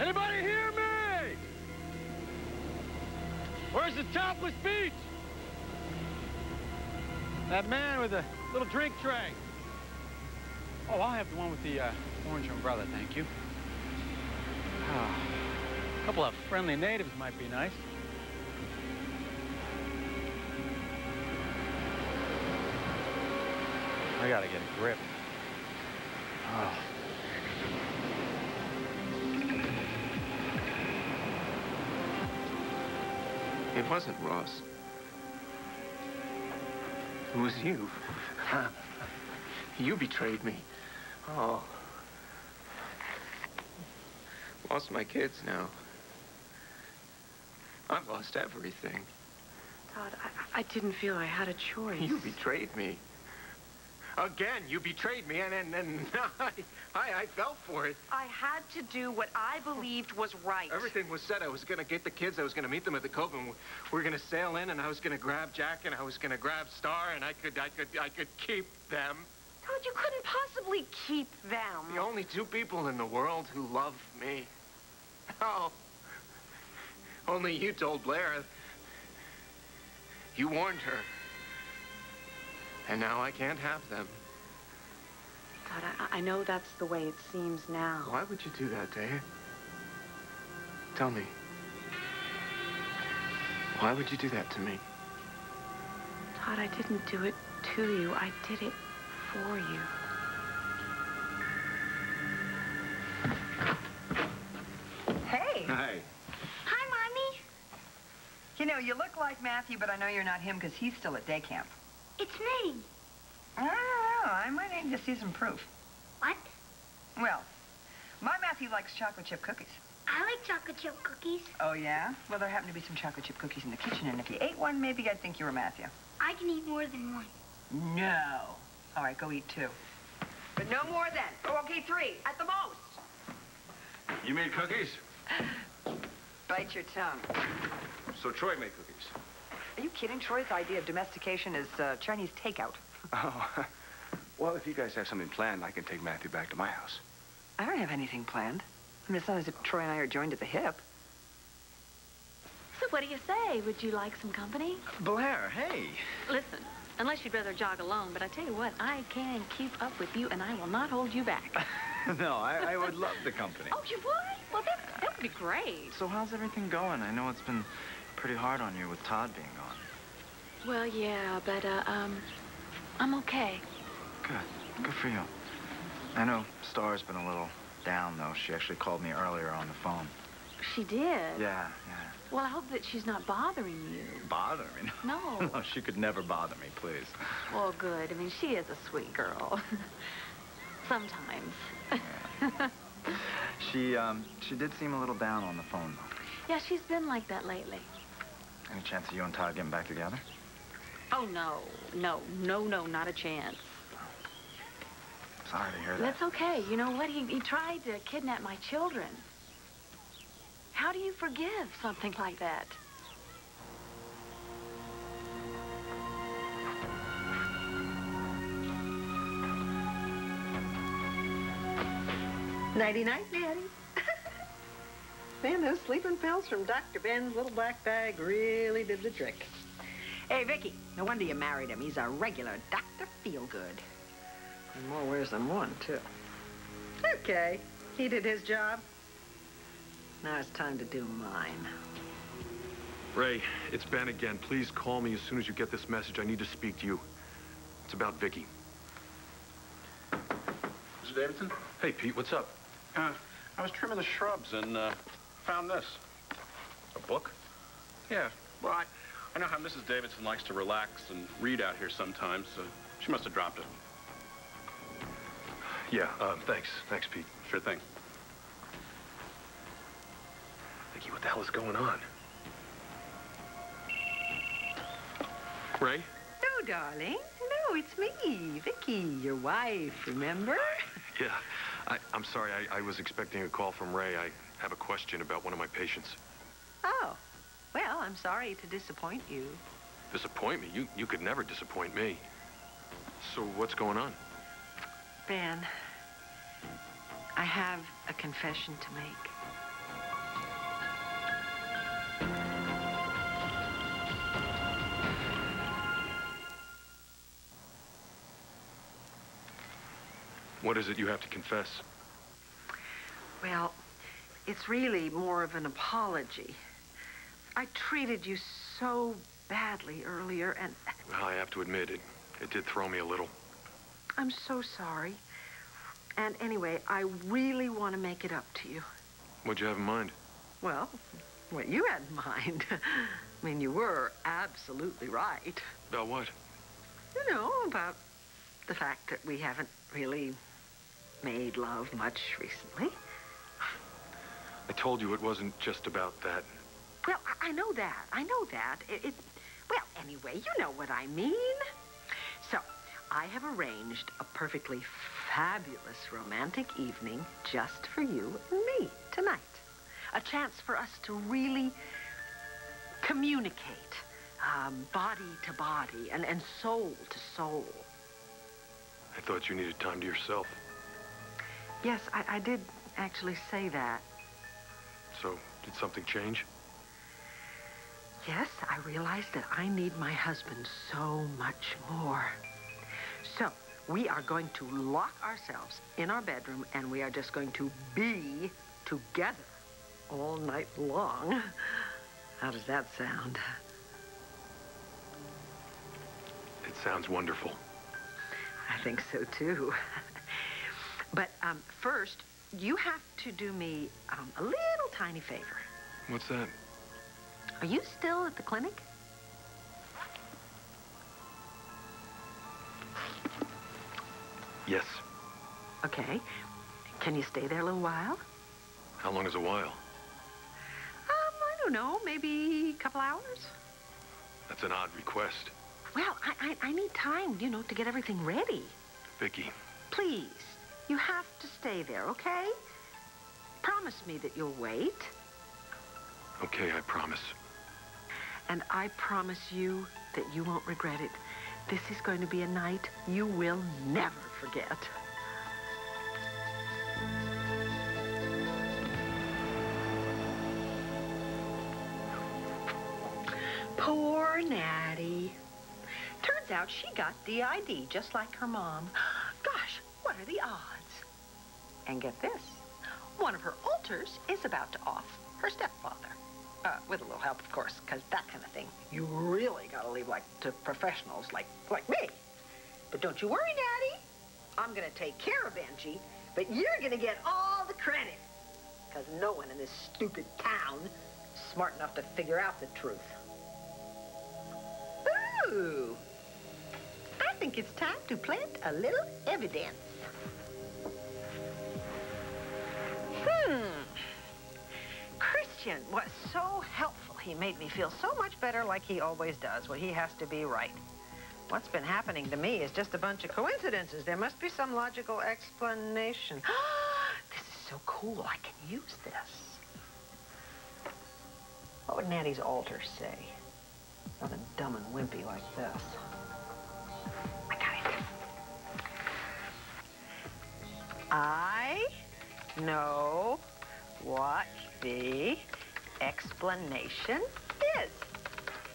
Anybody hear me? Where's the topless beach? That man with the little drink tray. Oh, I'll have the one with the orange umbrella, thank you. Oh, a couple of friendly natives might be nice. I gotta get a grip. Oh. It wasn't Ross. It was you. You betrayed me. Oh. Lost my kids now. I've lost everything. Todd, I didn't feel I had a choice. You betrayed me. Again, you betrayed me, and I fell for it. I had to do what I believed was right. Everything was said. I was going to get the kids. I was going to meet them at the cove, and we were going to sail in, and I was going to grab Jack, and I was going to grab Star, and I could keep them. Todd, you couldn't possibly keep them. The only two people in the world who love me. Oh. Only you told Blair. You warned her. And now I can't have them. God, I know that's the way it seems now. Why would you do that, Dave? Tell me. Why would you do that to me? Todd, I didn't do it to you. I did it for you. Hey. Hi. Hi, Mommy. You know, you look like Matthew, but I know you're not him because he's still at day camp. It's me. I don't know. I might need to see some proof. What? Well, my Matthew likes chocolate chip cookies. I like chocolate chip cookies. Oh, yeah? Well, there happen to be some chocolate chip cookies in the kitchen, and if you ate one, maybe I'd think you were Matthew. I can eat more than one. No. All right, go eat 2. But no more then. Oh, okay, 3 at the most. You made cookies? Bite your tongue. So Troy made cookies. Are you kidding? Troy's idea of domestication is Chinese takeout. Oh, well, if you guys have something planned, I can take Matthew back to my house. I don't have anything planned. I mean, it's not as if Troy and I are joined at the hip. So what do you say? Would you like some company? Blair, hey. Listen, unless you'd rather jog alone, but I tell you what, I can keep up with you, and I will not hold you back. No, I would love the company. Oh, you would? Well, that would be great. So how's everything going? I know it's been pretty hard on you with Todd being gone. Well, yeah, but, I'm okay. Good. Good for you. I know Star's been a little down, though. She actually called me earlier on the phone. She did? Yeah. Well, I hope that she's not bothering you. Bother me? No. No, she could never bother me, please. Well, good. I mean, she is a sweet girl. Sometimes. Yeah. She did seem a little down on the phone, though. Yeah, she's been like that lately. Any chance of you and Todd getting back together? Oh, no, not a chance. Sorry to hear that. That's okay. You know what? He tried to kidnap my children. How do you forgive something like that? Nighty-night, Daddy. Man, those sleeping pills from Dr. Ben's little black bag really did the trick. Hey, Vicky, no wonder you married him. He's a regular Dr. Feelgood. In more ways than one, too. Okay, he did his job. Now it's time to do mine. Ray, it's Ben again. Please call me as soon as you get this message. I need to speak to you. It's about Vicky. Mr. Davidson? Hey, Pete, what's up? I was trimming the shrubs and found this. A book? Yeah, well, I know how Mrs. Davidson likes to relax and read out here sometimes, so she must have dropped it. Yeah, thanks. Thanks, Pete. Sure thing. Vicky, what the hell is going on? Ray? No, darling. No, it's me, Vicky, your wife, remember? Yeah, I'm sorry. I was expecting a call from Ray. I have a question about one of my patients. Oh, well, I'm sorry to disappoint you. Disappoint me? You could never disappoint me. So what's going on? Ben, I have a confession to make. What is it you have to confess? Well, it's really more of an apology. I treated you so badly earlier, and... Well, I have to admit, it did throw me a little. I'm so sorry. And anyway, I really want to make it up to you. What'd you have in mind? Well, what you had in mind. I mean, you were absolutely right. About what? You know, about the fact that we haven't really made love much recently. I told you it wasn't just about that. Well, I know that. I know that. Well, anyway, you know what I mean. So, I have arranged a perfectly fabulous romantic evening just for you and me tonight. A chance for us to really communicate, body to body and soul to soul. I thought you needed time to yourself. Yes, I did actually say that. So, did something change? Yes, I realized that I need my husband so much more. So, we are going to lock ourselves in our bedroom and we are just going to be together all night long. How does that sound? It sounds wonderful. I think so, too. But first, you have to do me a little tiny favor. What's that? Are you still at the clinic? Yes. Okay. Can you stay there a little while? How long is a while? I don't know, maybe a couple hours? That's an odd request. Well, I need time, you know, to get everything ready. Vicky. Please, you have to stay there, okay? Promise me that you'll wait. Okay, I promise. And I promise you that you won't regret it. This is going to be a night you will never forget. Poor Natty. Turns out she got DID just like her mom. Gosh, what are the odds? And get this, one of her Oltls is about to off her stepfather. With a little help, of course, because that kind of thing, you really gotta leave to professionals like me. But don't you worry, Natty. I'm gonna take care of Benji, but you're gonna get all the credit. Because no one in this stupid town is smart enough to figure out the truth. Ooh. I think it's time to plant a little evidence. Christian was so helpful. He made me feel so much better like he always does. Well, he has to be right. What's been happening to me is just a bunch of coincidences. There must be some logical explanation. This is so cool. I can use this. What would Natty's Oltl say? Something dumb and wimpy like this. I got it. I know what the explanation is.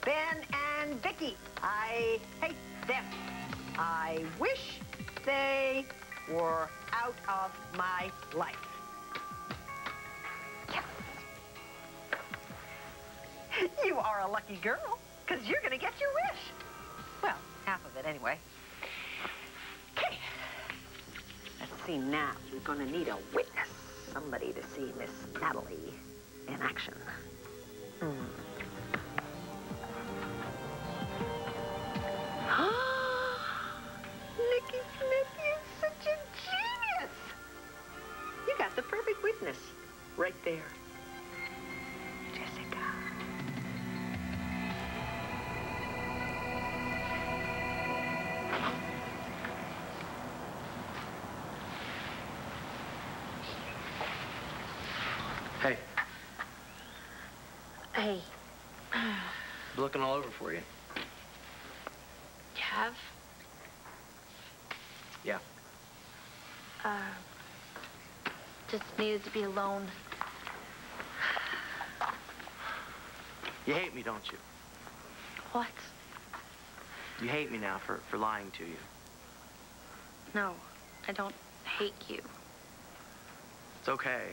Ben and Vicky, I hate them. I wish they were out of my life. Yes. You are a lucky girl, because you're going to get your wish. Well, half of it anyway. Okay. Let's see now. We're going to need a witness. Somebody to see Miss Natalie in action. Nicky Snicky is such a genius. You got the perfect witness right there. Jessica. Hey, Hey, looking all over for you. you have? Yeah. Just needed to be alone. You hate me, don't you? What? You hate me now for lying to you. No, I don't hate you. It's okay.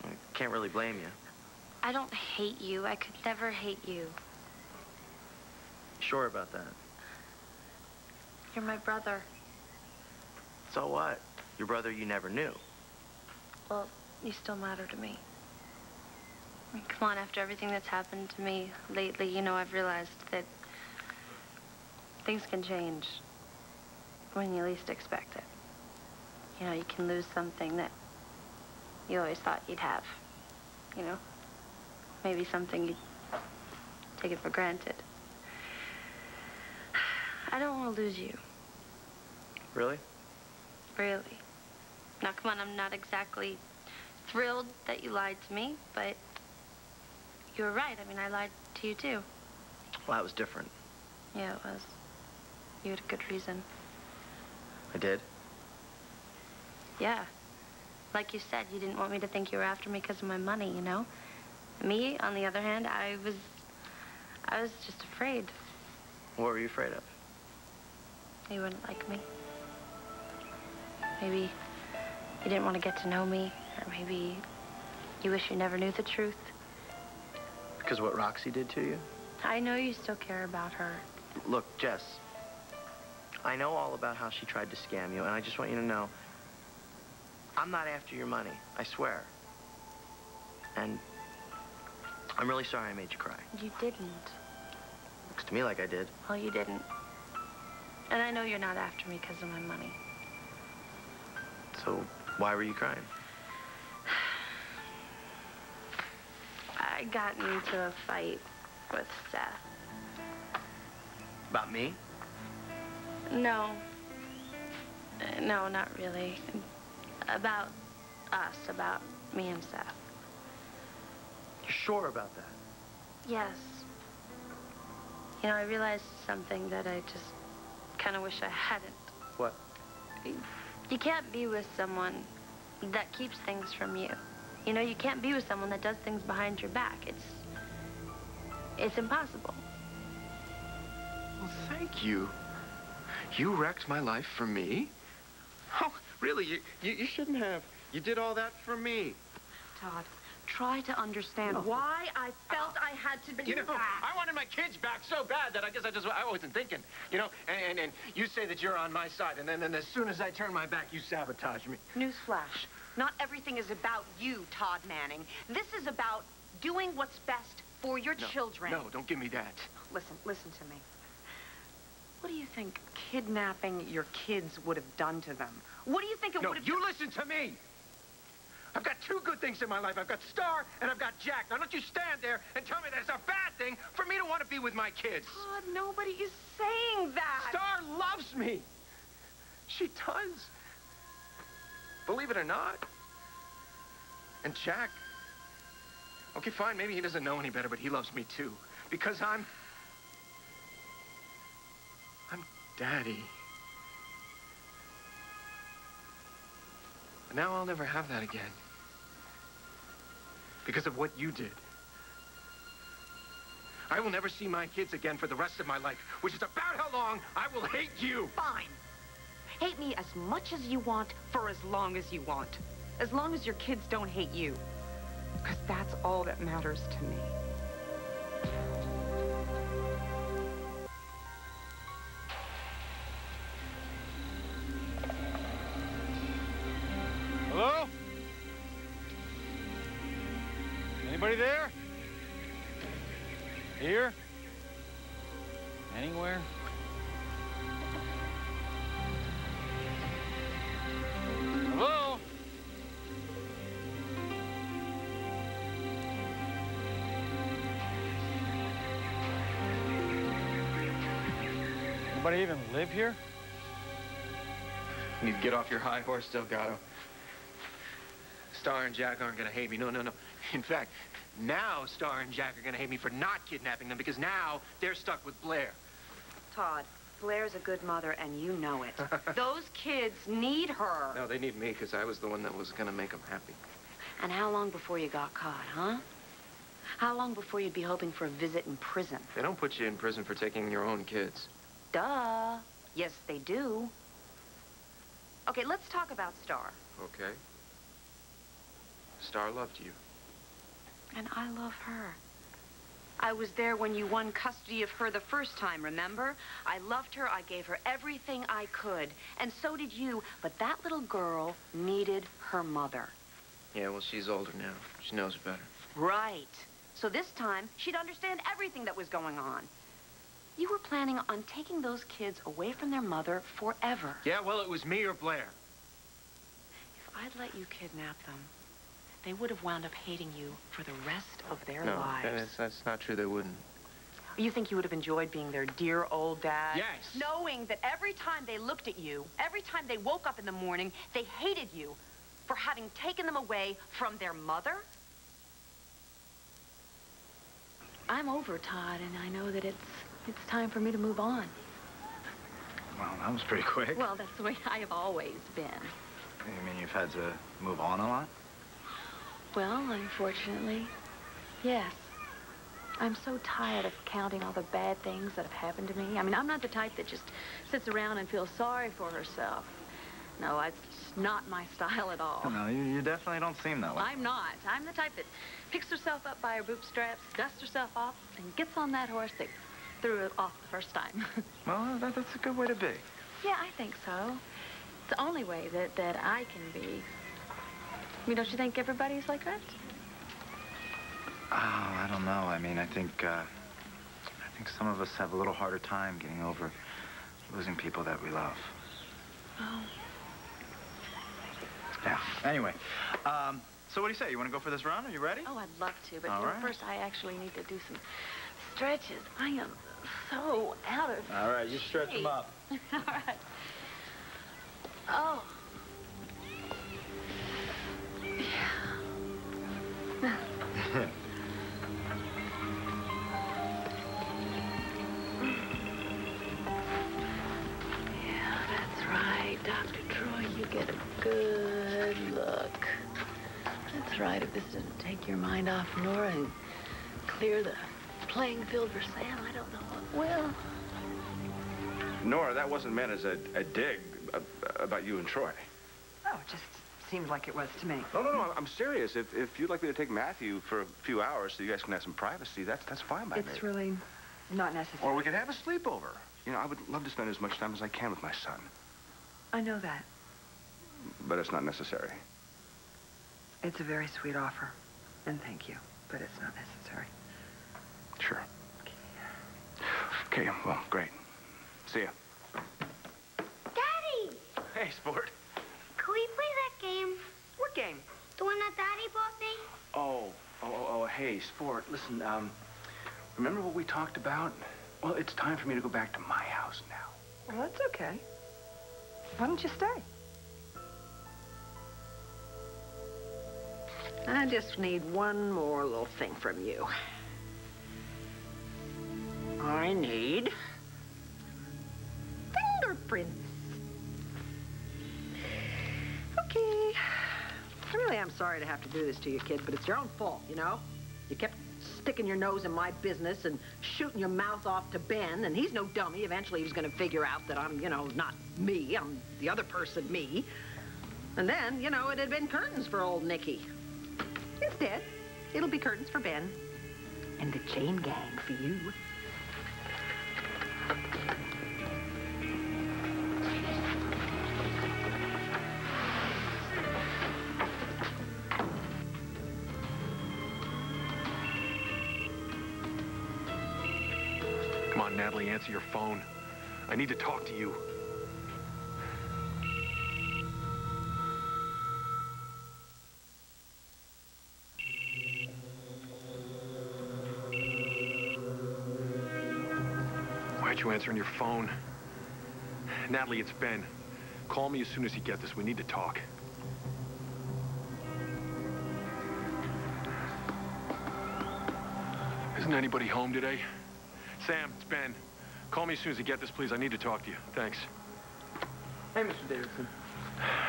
I can't really blame you. I don't hate you. I could never hate you. Sure about that? You're my brother. So what? Your brother you never knew. Well, you still matter to me. I mean, come on, after everything that's happened to me lately, you know, I've realized that things can change when you least expect it. You know, you can lose something that you always thought you'd have, you know? Maybe something you'd take it for granted. I don't want to lose you. Really? Really. Now, come on, I'm not exactly thrilled that you lied to me, but you were right. I mean, I lied to you, too. Well, that was different. Yeah, it was. You had a good reason. I did? Yeah. Like you said, you didn't want me to think you were after me because of my money, you know? Me, on the other hand, I was just afraid. What were you afraid of? You wouldn't like me. Maybe you didn't want to get to know me, or maybe you wish you never knew the truth. Because what Roxy did to you? I know you still care about her. Look, Jess, I know all about how she tried to scam you, and I just want you to know, I'm not after your money, I swear. And I'm really sorry I made you cry. You didn't. Looks to me like I did. Well, you didn't. And I know you're not after me because of my money. So why were you crying? I got into a fight with Seth. About me? No. No, not really. About us, about me and Seth. You're sure about that? Yes. You know, I realized something that I just kind of wish I hadn't. What? You can't be with someone that keeps things from you. You know, you can't be with someone that does things behind your back. It's impossible. Well, thank you. You wrecked my life for me? Oh, really? You shouldn't have. You did all that for me. Todd, try to understand why I felt I had to do You know, that. I wanted my kids back so bad that I guess I wasn't thinking. You know, and you say that you're on my side, and then as soon as I turn my back, you sabotage me. Newsflash. Not everything is about you, Todd Manning. This is about doing what's best for your children. No, don't give me that. Listen to me. What do you think kidnapping your kids would have done to them? What do you think it would have done? No, you listen to me. I've got two good things in my life. I've got Star and I've got Jack. Now, don't you stand there and tell me that it's a bad thing for me to want to be with my kids. Todd, nobody is saying that. Star loves me. She does. Believe it or not. And Jack, okay, fine, maybe he doesn't know any better, but he loves me too. Because I'm Daddy. But now I'll never have that again. Because of what you did. I will never see my kids again for the rest of my life, which is about how long I will hate you. Fine. Hate me as much as you want for as long as you want. As long as your kids don't hate you. Because that's all that matters to me. Hello? Anybody there? Here? Anywhere? Hello? Anybody even live here? You need to get off your high horse, Delgado. Star and Jack aren't going to hate me. No, no, no. In fact, now Star and Jack are going to hate me for not kidnapping them because now they're stuck with Blair. Todd, Blair's a good mother, and you know it. Those kids need her. No, they need me because I was the one that was going to make them happy. And how long before you got caught, huh? How long before you'd be hoping for a visit in prison? They don't put you in prison for taking your own kids. Duh. Yes, they do. Okay, let's talk about Star. Okay. Star loved you. And I love her. I was there when you won custody of her the first time, remember? I loved her, I gave her everything I could. And so did you, but that little girl needed her mother. Yeah, well, she's older now. She knows better. Right. So this time, she'd understand everything that was going on. You were planning on taking those kids away from their mother forever. Yeah, well, it was me or Blair. If I'd let you kidnap them, they would have wound up hating you for the rest of their No, lives. that's not true. They wouldn't. You think you would have enjoyed being their dear old dad? Yes. Knowing that every time they looked at you, every time they woke up in the morning, they hated you for having taken them away from their mother? I'm over, Todd, and I know that it's time for me to move on. Well, that was pretty quick. Well, that's the way I have always been. You mean you've had to move on a lot? Well, unfortunately, yes. I'm so tired of counting all the bad things that have happened to me. I mean, I'm not the type that just sits around and feels sorry for herself. No, it's not my style at all. No, you definitely don't seem that way. I'm not. I'm the type that picks herself up by her bootstraps, dusts herself off, and gets on that horse that threw her off the first time. Well, that's a good way to be. Yeah, I think so. It's the only way that I can be. I mean, don't you think everybody's like that? Oh, I don't know. I mean, I think some of us have a little harder time getting over losing people that we love. Oh. Yeah. Anyway, so what do you say? You want to go for this run? Are you ready? Oh, I'd love to, but All right. first I actually need to do some stretches. I am so out of All right, you stretch them up. All right. Oh. Yeah, that's right, Dr. Troy. You get a good look. That's right. If this doesn't take your mind off Nora and clear the playing field for Sam, I don't know what will. Nora, that wasn't meant as a dig about you and Troy. Oh, it just seemed like it was to me. No, I'm serious. If you'd like me to take Matthew for a few hours so you guys can have some privacy, that's fine by me. It's really not necessary. Or we could have a sleepover. You know, I would love to spend as much time as I can with my son. I know that. But it's not necessary. It's a very sweet offer, and thank you, but it's not necessary. Sure. Okay, well, great. See ya. Daddy! Hey, sport. Can we play that game? What game? The one that Daddy bought me? Oh, hey, sport, listen, remember what we talked about? Well, it's time for me to go back to my house now. Well, that's okay. Why don't you stay? I just need one more little thing from you. I need fingerprints. Okay. I really am sorry to have to do this to you, kid, but it's your own fault, you know? You kept sticking your nose in my business and shooting your mouth off to Ben, and he's no dummy. Eventually he was going to figure out that I'm, you know, not me. I'm the other person, me. And then, you know, it had been curtains for old Nicky. Instead, it'll be curtains for Ben and the chain gang for you. Come on, Natalie, answer your phone. I need to talk to you. Why aren't you answering your phone? Natalie, it's Ben. Call me as soon as you get this. We need to talk. Isn't anybody home today? Sam, it's Ben. Call me as soon as you get this, please. I need to talk to you. Thanks. Hey, Mr. Davidson.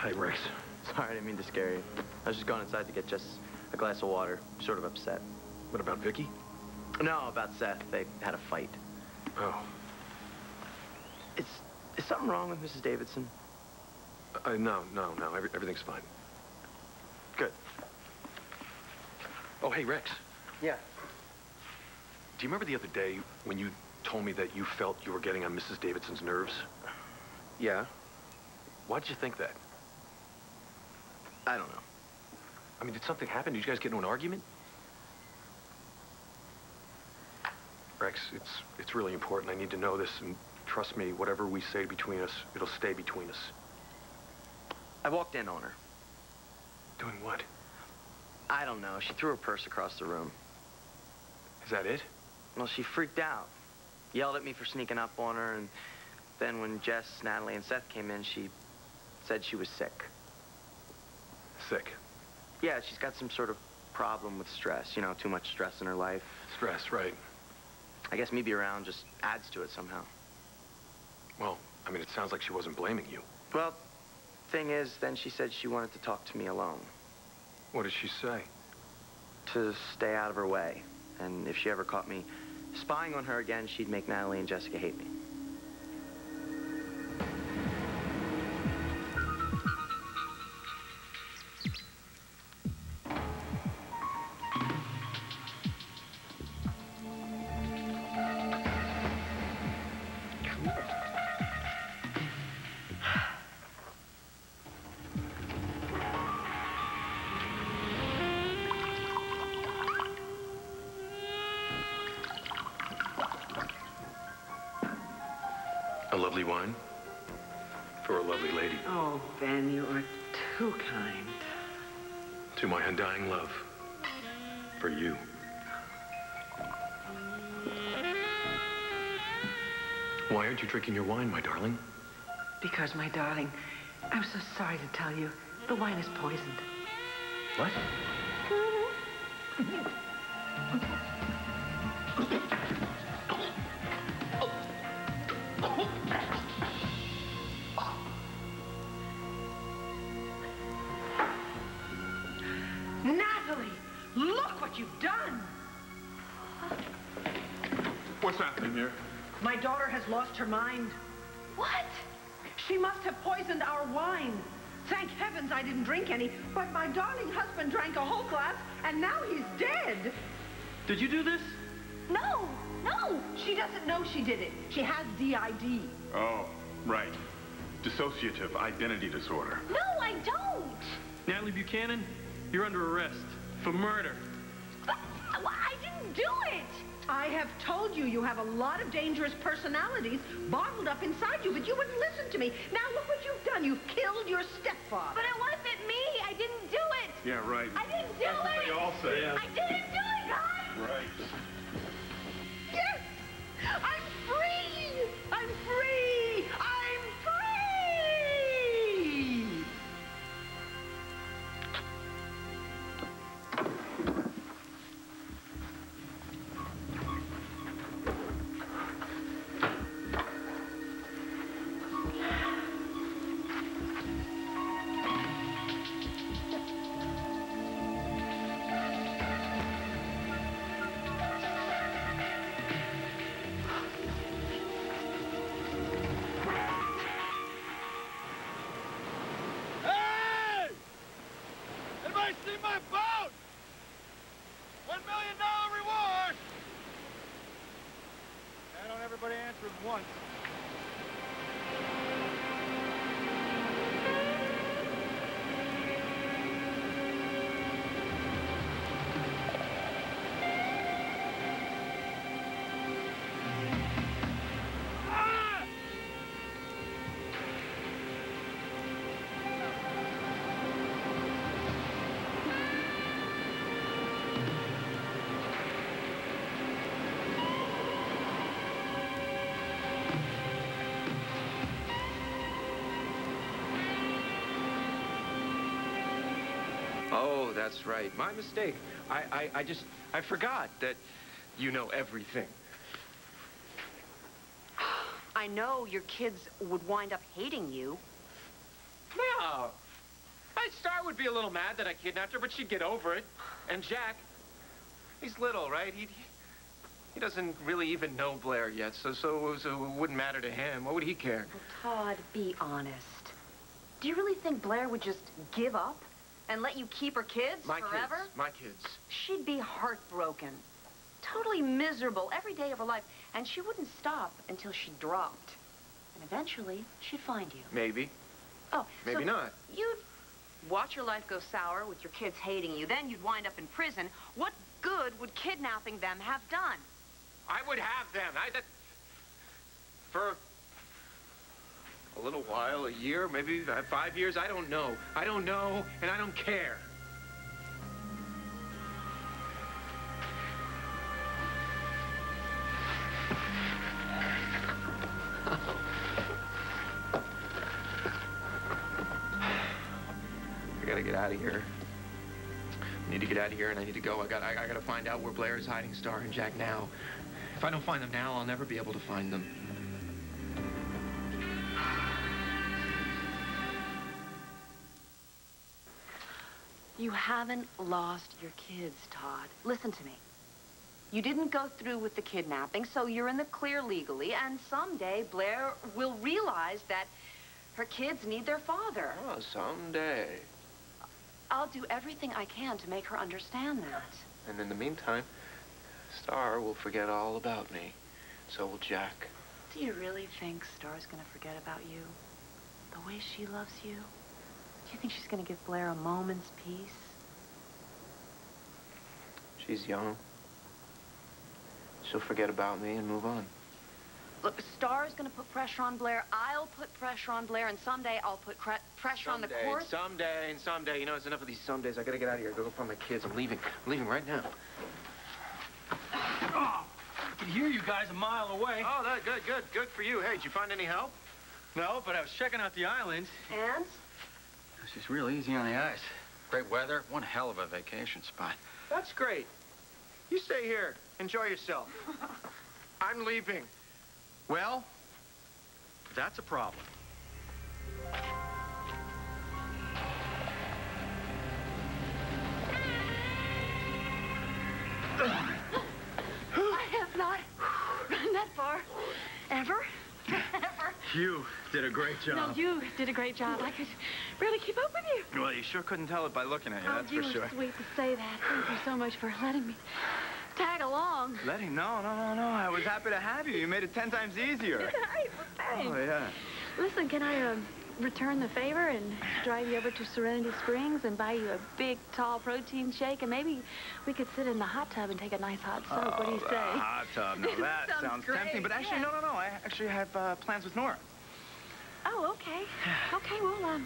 Hey, Rex. Sorry, I didn't mean to scare you. I was just going inside to get just a glass of water. Sort of upset. What about Vicky? No, about Seth. They had a fight. Oh. Is something wrong with Mrs. Davidson? No. Everything's fine. Good. Oh, hey, Rex. Yeah. Do you remember the other day when you told me that you felt you were getting on Mrs. Davidson's nerves? Yeah. Why did you think that? I don't know. I mean, did something happen? Did you guys get into an argument? Rex, it's really important. I need to know this, and trust me, whatever we say between us, it'll stay between us. I walked in on her. Doing what? I don't know. She threw her purse across the room. Is that it? Well, she freaked out. Yelled at me for sneaking up on her, and then when Jess, Natalie, and Seth came in, she said she was sick. Sick? Yeah, she's got some sort of problem with stress. You know, too much stress in her life. Stress, right. I guess me being around just adds to it somehow. Well, I mean, it sounds like she wasn't blaming you. Well, thing is, then she said she wanted to talk to me alone. What did she say? To stay out of her way. And if she ever caught me spying on her again, she'd make Natalie and Jessica hate me. A lovely wine for a lovely lady. Oh, Ben, you are too kind. To my undying love for you. Why aren't you drinking your wine, my darling? Because, my darling, I'm so sorry to tell you, the wine is poisoned. What? Natalie, look what you've done. What's happening here? My daughter has lost her mind. What? She must have poisoned our wine. Thank heavens I didn't drink any, but my darling husband drank a whole glass, and now he's dead. Did you do this? No. She doesn't know she did it. She has DID. Oh, right. Dissociative identity disorder. No, I don't. Natalie Buchanan, you're under arrest for murder. But I didn't do it. I have told you you have a lot of dangerous personalities bottled up inside you, but you wouldn't listen to me. Now look what you've done. You've killed your stepfather. But it wasn't me. I didn't do it. Yeah, right. I didn't do That's what it. they all say. Yeah. I didn't do it, guys. Right. Yes! I'm free! I'm free! I'm free! Hey! Anybody see my boat? $1 million reward! I don't everybody answer at once. Ah! Oh, that's right. My mistake. I forgot that you know everything. I know your kids would wind up hating you. No. Star would be a little mad that I kidnapped her, but she'd get over it. And Jack, he's little, right? He doesn't really even know Blair yet, so it wouldn't matter to him. What would he care? Well, Todd, be honest. Do you really think Blair would just give up and let you keep her kids forever? My kids. She'd be heartbroken, totally miserable every day of her life, and she wouldn't stop until she dropped. And eventually, she'd find you. Maybe. Oh, Maybe not. You'd watch your life go sour with your kids hating you. Then you'd wind up in prison. What good would kidnapping them have done? I would have them. For a little while, a year, maybe 5 years, I don't know. I don't know, and I don't care. I gotta get out of here. I need to get out of here, and I need to go. I gotta find out where Blair is hiding Star and Jack now. If I don't find them now, I'll never be able to find them. You haven't lost your kids, Todd. Listen to me. You didn't go through with the kidnapping, so you're in the clear legally, and someday Blair will realize that her kids need their father. Oh, someday. I'll do everything I can to make her understand that. And in the meantime, Star will forget all about me. So will Jack. Do you really think Star's gonna forget about you? The way she loves you? Do you think she's gonna give Blair a moment's peace? She's young. She'll forget about me and move on. Look, Star's gonna put pressure on Blair. I'll put pressure on Blair, and someday I'll put pressure on the court. Someday. You know, it's enough of these somedays. I gotta get out of here. Go find my kids. I'm leaving. I'm leaving right now. Oh, I could hear you guys a mile away. Oh, good for you. Hey, did you find any help? No, but I was checking out the island. And? It's just real easy on the ice. Great weather, one hell of a vacation spot. That's great. You stay here. Enjoy yourself. I'm leaving. Well, that's a problem. I have not run that far. Ever. You did a great job. No, you did a great job. I could barely keep up with you. Well, you sure couldn't tell it by looking at you, that's you for sure. were sweet to say that. Thank you so much for letting me tag along. Letting? No. I was happy to have you. You made it 10 times easier. Hey, well, thanks. Oh, yeah. Listen, can I return the favor and drive you over to Serenity Springs and buy you a big, tall protein shake? And maybe we could sit in the hot tub and take a nice hot soak. What do you say? Hot tub. No, that sounds great. tempting. But actually, yeah. no. I actually have plans with Nora. Oh, okay. Okay, well,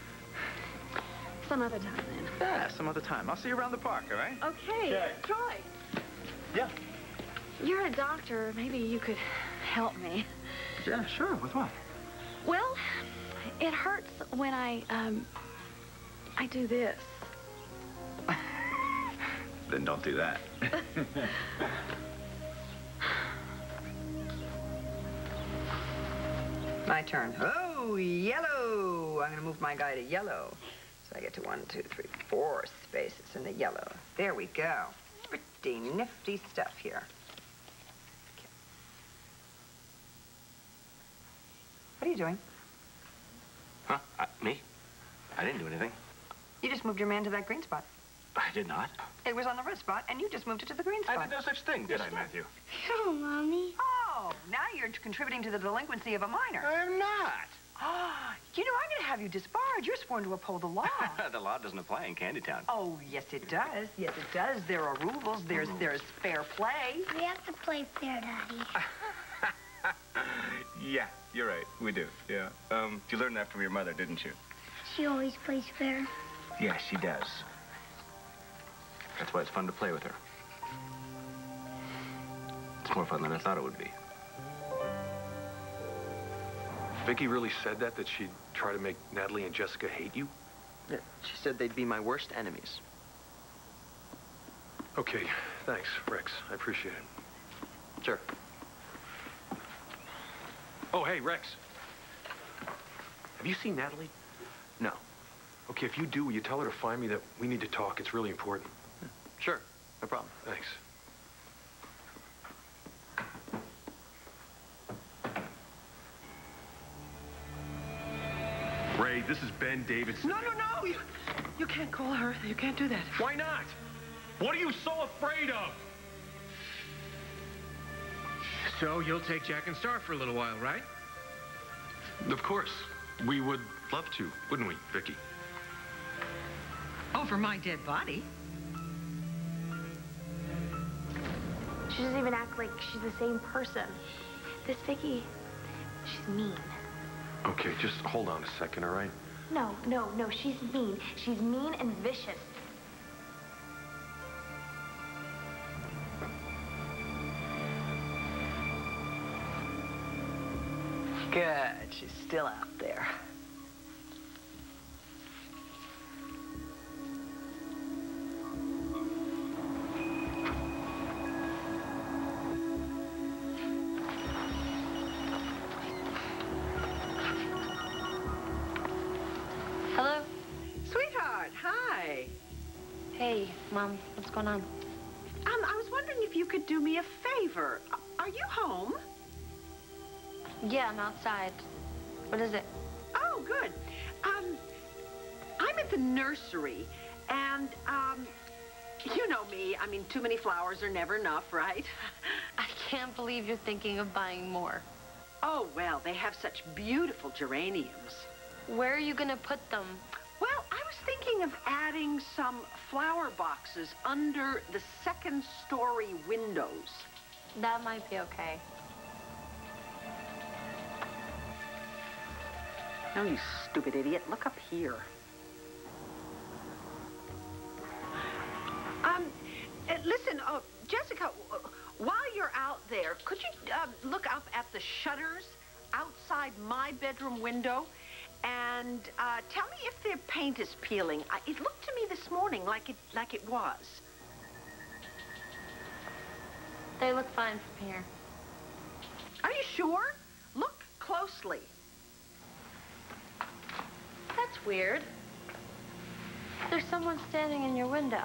some other time then. Yeah, some other time. I'll see you around the park, all right? Okay. Troy. Yeah. You're a doctor. Maybe you could help me. Yeah, sure. With what? Well, it hurts when I do this. Then don't do that. My turn. Oh, yellow. I'm going to move my guy to yellow. So I get to 1, 2, 3, 4 spaces in the yellow. There we go. Pretty nifty stuff here. Okay. What are you doing? Huh? Me? I didn't do anything. You just moved your man to that green spot. I did not. It was on the red spot, and you just moved it to the green spot. I did no such thing, did I, Matthew? Oh, Mommy. Oh, now you're contributing to the delinquency of a minor. I am not. You know, I'm going to have you disbarred. You're sworn to uphold the law. The law doesn't apply in Candytown. Oh, yes, it does. Yes, it does. There are rules. There's fair play. We have to play fair, Daddy. Yeah, you're right. We do. Yeah. You learned that from your mother, didn't you? She always plays fair. Yeah, she does. That's why it's fun to play with her. It's more fun than I thought it would be. Vicky really said that she'd try to make Natalie and Jessica hate you? Yeah, she said they'd be my worst enemies. Okay, thanks, Rex. I appreciate it. Sure. Oh, hey, Rex. Have you seen Natalie? No. Okay, if you do, will you tell her to find me that we need to talk? It's really important. Sure, no problem. Thanks. Ray, this is Ben Davidson. No. You can't call her. You can't do that. Why not? What are you so afraid of? So you'll take Jack and Star for a little while, right? Of course. We would love to, wouldn't we, Vicky? Over my dead body. She doesn't even act like she's the same person. This Vicky, she's mean. Okay, just hold on a second, all right? No, she's mean. She's mean and vicious. Good. She's still out there. Hello? Sweetheart, hi. Hey, Mom, what's going on? I was wondering if you could do me a favor. Are you home? Yeah, I'm outside. What is it? Oh, good. I'm at the nursery, and, you know me. I mean, too many flowers are never enough, right? I can't believe you're thinking of buying more. Oh, well, they have such beautiful geraniums. Where are you gonna put them? Well, I was thinking of adding some flower boxes under the second-story windows. That might be okay. No, you stupid idiot. Look up here. Listen, Jessica, while you're out there, could you look up at the shutters outside my bedroom window and tell me if their paint is peeling? It looked to me this morning like it was. They look fine from here. Are you sure? Look closely. That's weird. There's someone standing in your window.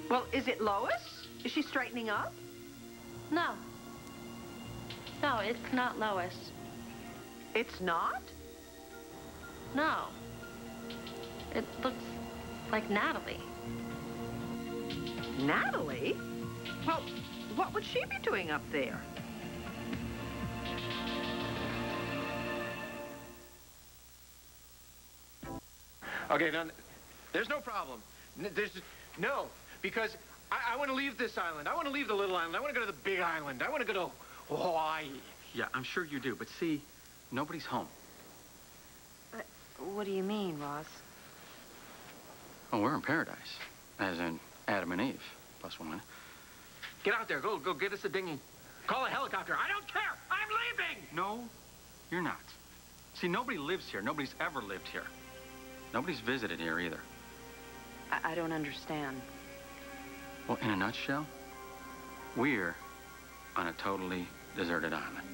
Well, is it Lois? Is she straightening up? No. No, it's not Lois. It's not? No. It looks like Natalie. Natalie? Well, what would she be doing up there? Okay, now, there's no problem. No, because I want to leave this island. I want to leave the little island. I want to go to the big island. I want to go to Hawaii. Yeah, I'm sure you do, but see, nobody's home. What do you mean, Ross? Oh, we're in paradise, as in Adam and Eve, plus one. Get out there. Go get us a dinghy. Call a helicopter. I don't care. I'm leaving. No, you're not. See, nobody lives here. Nobody's ever lived here. Nobody's visited here either. I don't understand. Well, in a nutshell, we're on a totally deserted island.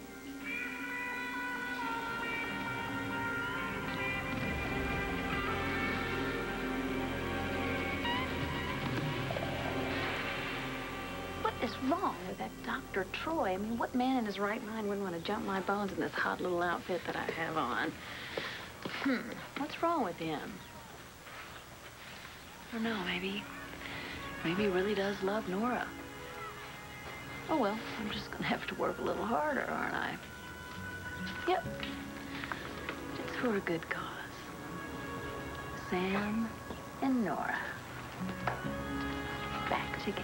What is wrong with that Dr. Troy? I mean, what man in his right mind wouldn't want to jump my bones in this hot little outfit that I have on? What's wrong with him? I don't know, maybe he really does love Nora. Oh, well, I'm just gonna have to work a little harder, aren't I? Yep. It's for a good cause. Sam and Nora. Back together.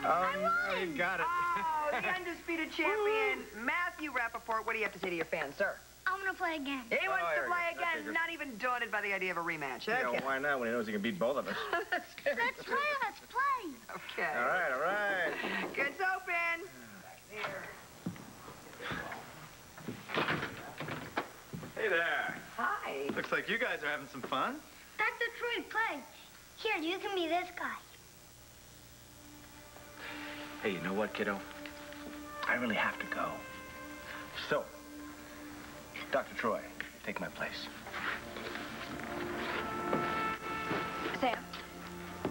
Oh, no, you got it. Oh, the undisputed champion, Matthew Rappaport. What do you have to say to your fans, sir? I want to play again. He wants to play again, not even daunted by the idea of a rematch. Okay. Yeah, why not when he knows he can beat both of us? Let's get Let's play. Okay. All right. Goods open. Hey there. Hi. Looks like you guys are having some fun. Dr. Troy, play. Here, you can be this guy. Hey, you know what, kiddo? I really have to go. So, Dr. Troy, take my place.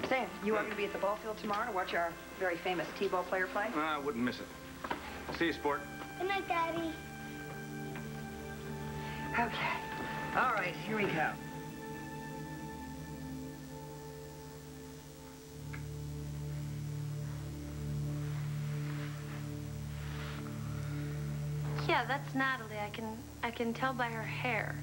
Sam, you are going to be at the ball field tomorrow to watch our very famous T-ball player play? I wouldn't miss it. See you, sport. Good night, Daddy. Okay. All right, here we go. Yeah, that's Natalie. I can tell by her hair.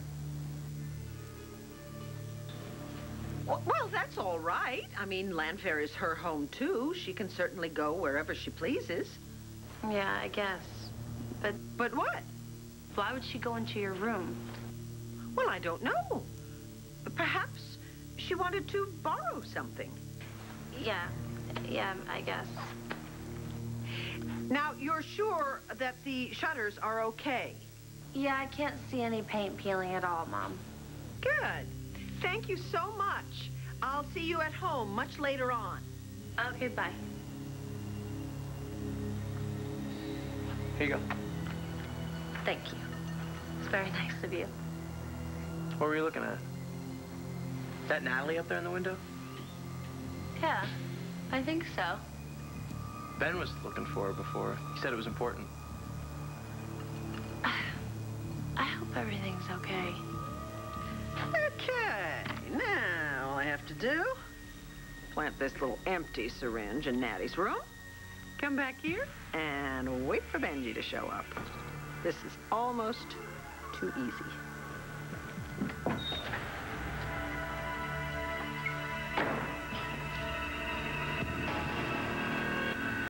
Well, that's all right. I mean, Landfair is her home, too. She can certainly go wherever she pleases. Yeah, I guess. But what? Why would she go into your room? Well, I don't know. Perhaps she wanted to borrow something. Yeah, I guess. Now, you're sure that the shutters are okay? Yeah, I can't see any paint peeling at all, Mom. Good. Thank you so much. I'll see you at home much later on. Okay, bye. Here you go. Thank you. It's very nice of you. What were you looking at? That Natalie up there in the window? Yeah, I think so. Ben was looking for her before. He said it was important. I hope everything's okay. Okay, now all I have to do, plant this little empty syringe in Natty's room, come back here, and wait for Benji to show up. This is almost too easy.